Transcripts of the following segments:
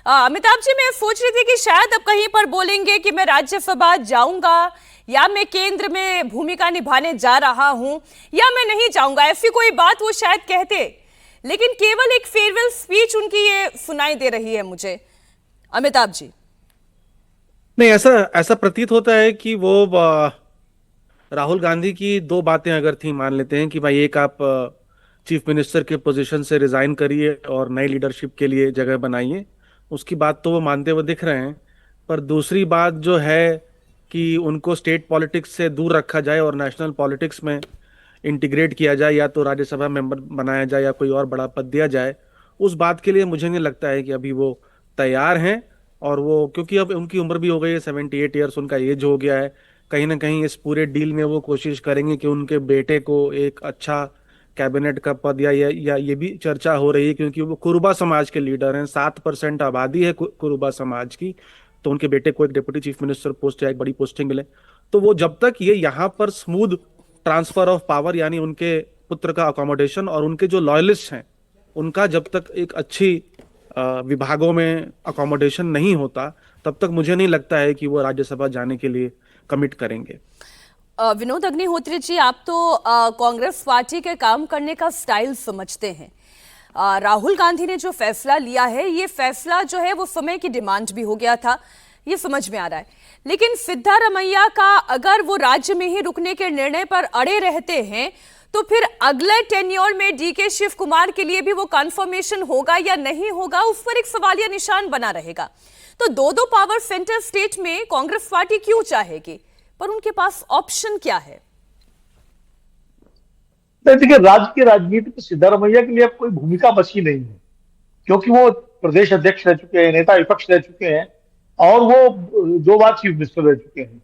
अमिताभ जी, मैं सोच रही थी कि शायद अब कहीं पर बोलेंगे कि मैं राज्यसभा जाऊंगा या मैं केंद्र में भूमिका निभाने जा रहा हूं या मैं नहीं जाऊंगा, ऐसी कोई बात वो शायद कहते, लेकिन केवल एक फेयरवेल स्पीच उनकी ये सुनाई दे रही है मुझे। अमिताभ जी। नहीं, ऐसा ऐसा प्रतीत होता है कि वो राहुल गांधी की दो बातें अगर थी, मान लेते हैं कि भाई एक आप चीफ मिनिस्टर के पोजीशन से रिजाइन करिए और नई लीडरशिप के लिए जगह बनाइए, उसकी बात तो वो मानते हुए दिख रहे हैं। पर दूसरी बात जो है कि उनको स्टेट पॉलिटिक्स से दूर रखा जाए और नेशनल पॉलिटिक्स में इंटीग्रेट किया जाए, या तो राज्यसभा मेंबर बनाया जाए या कोई और बड़ा पद दिया जाए, उस बात के लिए मुझे नहीं लगता है कि अभी वो तैयार हैं। और वो, क्योंकि अब उनकी उम्र भी हो गई है, 78 ईयर्स उनका एज हो गया है। कहीं ना कहीं इस पूरे डील में वो कोशिश करेंगे कि उनके बेटे को एक अच्छा कैबिनेट का पद, या ये भी चर्चा हो रही है क्योंकि वो कुरुबा समाज के लीडर हैं, 7% आबादी है कुरुबा समाज की, तो उनके बेटे को एक डिप्टी चीफ मिनिस्टर पोस्ट या एक बड़ी पोस्टिंग मिले। तो वो जब तक ये यहाँ पर स्मूथ ट्रांसफर ऑफ पावर, यानी उनके पुत्र का अकोमोडेशन और उनके जो लॉयलिस्ट हैं उनका जब तक एक अच्छी विभागों में अकोमोडेशन नहीं होता, तब तक मुझे नहीं लगता है कि वो राज्यसभा जाने के लिए कमिट करेंगे। विनोद अग्निहोत्री जी, आप तो कांग्रेस पार्टी के काम करने का स्टाइल समझते हैं। राहुल गांधी ने जो फैसला लिया है, ये फैसला जो है वो समय की डिमांड भी हो गया था, ये समझ में आ रहा है। लेकिन सिद्धारमैया का अगर वो राज्य में ही रुकने के निर्णय पर अड़े रहते हैं तो फिर अगले टेन्योर में डीके शिव कुमार के लिए भी वो कन्फर्मेशन होगा या नहीं होगा, उस पर एक सवालिया निशान बना रहेगा। तो दो दो पावर सेंटर स्टेट में कांग्रेस पार्टी क्यों चाहेगी, पर उनके पास ऑप्शन क्या है? देखिए, राज्य की राजनीति में सिद्धारमैया के लिए अब कोई भूमिका बची नहीं है, क्योंकि वो प्रदेश अध्यक्ष रह चुके हैं, नेता विपक्ष रह चुके हैं, और वो 2 बार चीफ मिनिस्टर रह चुके हैं।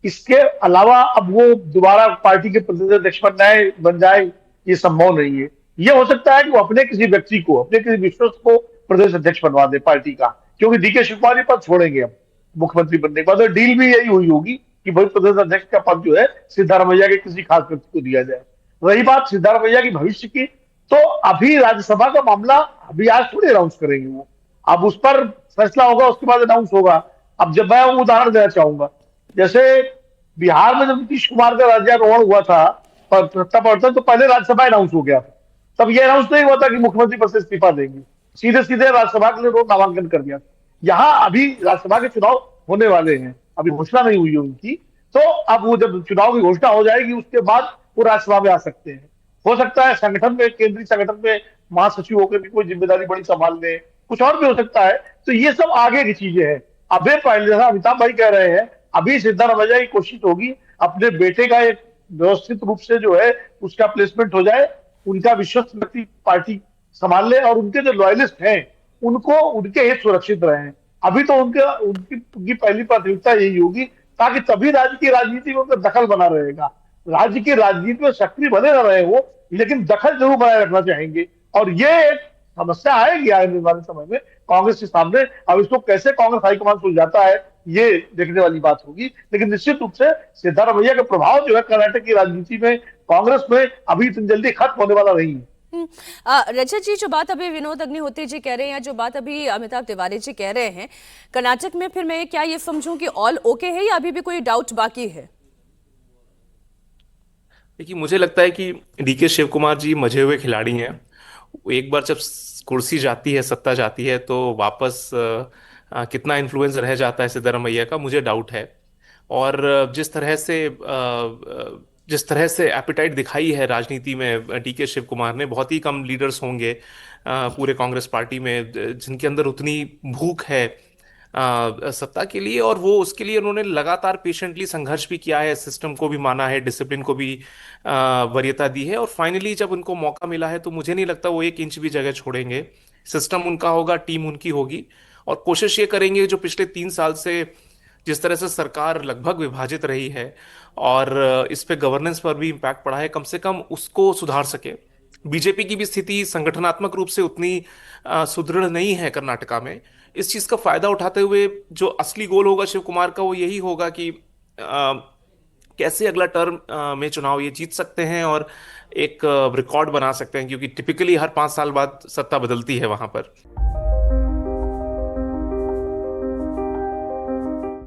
इसके अलावा अब वो दोबारा पार्टी के प्रदेश अध्यक्ष बन जाए, ये संभव नहीं है। ये हो सकता है कि वो अपने किसी व्यक्ति को, अपने किसी विश्वस्त को प्रदेश अध्यक्ष बनवा दे पार्टी का, क्योंकि डीके शिव कुमार पद छोड़ेंगे अब मुख्यमंत्री बनने के बाद। और डील भी यही हुई होगी कि भाई प्रदेश अध्यक्ष का पद जो है सिद्धारमैया के किसी खास व्यक्ति को दिया जाए। रही बात सिद्धारमैया की भविष्य की, तो अभी राज्यसभा का मामला अभी आज थोड़ी अनाउंस करेंगे वो, अब उस पर फैसला होगा, उसके बाद अनाउंस होगा। अब जब मैं उदाहरण देना चाहूंगा, जैसे बिहार में जब नीतीश कुमार का राज्यारोहण हुआ था, सत्ता परिवर्तन, तो पहले राज्यसभा अनाउंस हो गया था। तब यह अनाउंस नहीं हुआ था कि मुख्यमंत्री पद से इस्तीफा देंगे, सीधे सीधे राज्यसभा के लिए रोज नामांकन कर दिया। यहाँ अभी राज्यसभा के चुनाव होने वाले हैं, अभी घोषणा नहीं हुई है उनकी, तो अब वो जब चुनाव की घोषणा हो जाएगी उसके बाद वो राज्यसभा में आ सकते हैं। हो सकता है संगठन में, केंद्रीय संगठन में महासचिव होकर भी कोई जिम्मेदारी बड़ी संभाल ले, कुछ और भी हो सकता है। तो ये सब आगे की चीजें हैं। अभी पहले जैसा अमिताभ भाई कह रहे हैं, अभी सिद्धारमैया की कोशिश होगी अपने बेटे का एक व्यवस्थित रूप से जो है उसका प्लेसमेंट हो जाए, उनका विश्वस्त व्यक्ति पार्टी संभाल ले, और उनके जो लॉयलिस्ट हैं उनको उनके हित सुरक्षित रहे। अभी तो उनकी पहली प्राथमिकता यही होगी, ताकि तभी राज्य की राजनीति में उनका दखल बना रहेगा। राज्य की राजनीति में सक्रिय बने न रहे वो, लेकिन दखल जरूर बनाए रखना चाहेंगे। और ये एक समस्या आएगी आने वाले समय में कांग्रेस के सामने। अब इसको कैसे कांग्रेस हाईकमान सुलझाता है, ये देखने वाली बात होगी। लेकिन निश्चित रूप से सिद्धारमैया का प्रभाव जो है कर्नाटक की राजनीति में, कांग्रेस में, अभी इतनी जल्दी खत्म होने वाला नहीं है। रजत जी, जो बात अभी विनोद अग्निहोत्री जी कह रहे हैं या जो बात अभी अमिताभ तिवारी जी कह रहे हैं कर्नाटक में, फिर मैं क्या ये समझूं कि ऑल ओके है या अभी भी कोई डाउट बाकी है? देखिए, मुझे लगता है कि डीके शिव कुमार जी मजे हुए खिलाड़ी हैं। एक बार जब कुर्सी जाती है, सत्ता जाती है, तो वापस कितना इन्फ्लुएंस रह जाता है सिद्धारमैया का, मुझे डाउट है। और जिस तरह से एपिटाइट दिखाई है राजनीति में डीके शिव कुमार ने, बहुत ही कम लीडर्स होंगे पूरे कांग्रेस पार्टी में जिनके अंदर उतनी भूख है सत्ता के लिए। और वो उसके लिए उन्होंने लगातार पेशेंटली संघर्ष भी किया है, सिस्टम को भी माना है, डिसिप्लिन को भी वरीयता दी है। और फाइनली जब उनको मौका मिला है तो मुझे नहीं लगता वो 1 इंच भी जगह छोड़ेंगे। सिस्टम उनका होगा, टीम उनकी होगी, और कोशिश ये करेंगे जो पिछले 3 साल से जिस तरह से सरकार लगभग विभाजित रही है और इस पे गवर्नेंस पर भी इम्पैक्ट पड़ा है, कम से कम उसको सुधार सके। बीजेपी की भी स्थिति संगठनात्मक रूप से उतनी सुदृढ़ नहीं है कर्नाटका में। इस चीज का फायदा उठाते हुए जो असली गोल होगा शिव कुमार का, वो यही होगा कि कैसे अगला टर्म में चुनाव ये जीत सकते हैं और एक रिकॉर्ड बना सकते हैं, क्योंकि टिपिकली हर 5 साल बाद सत्ता बदलती है वहां पर।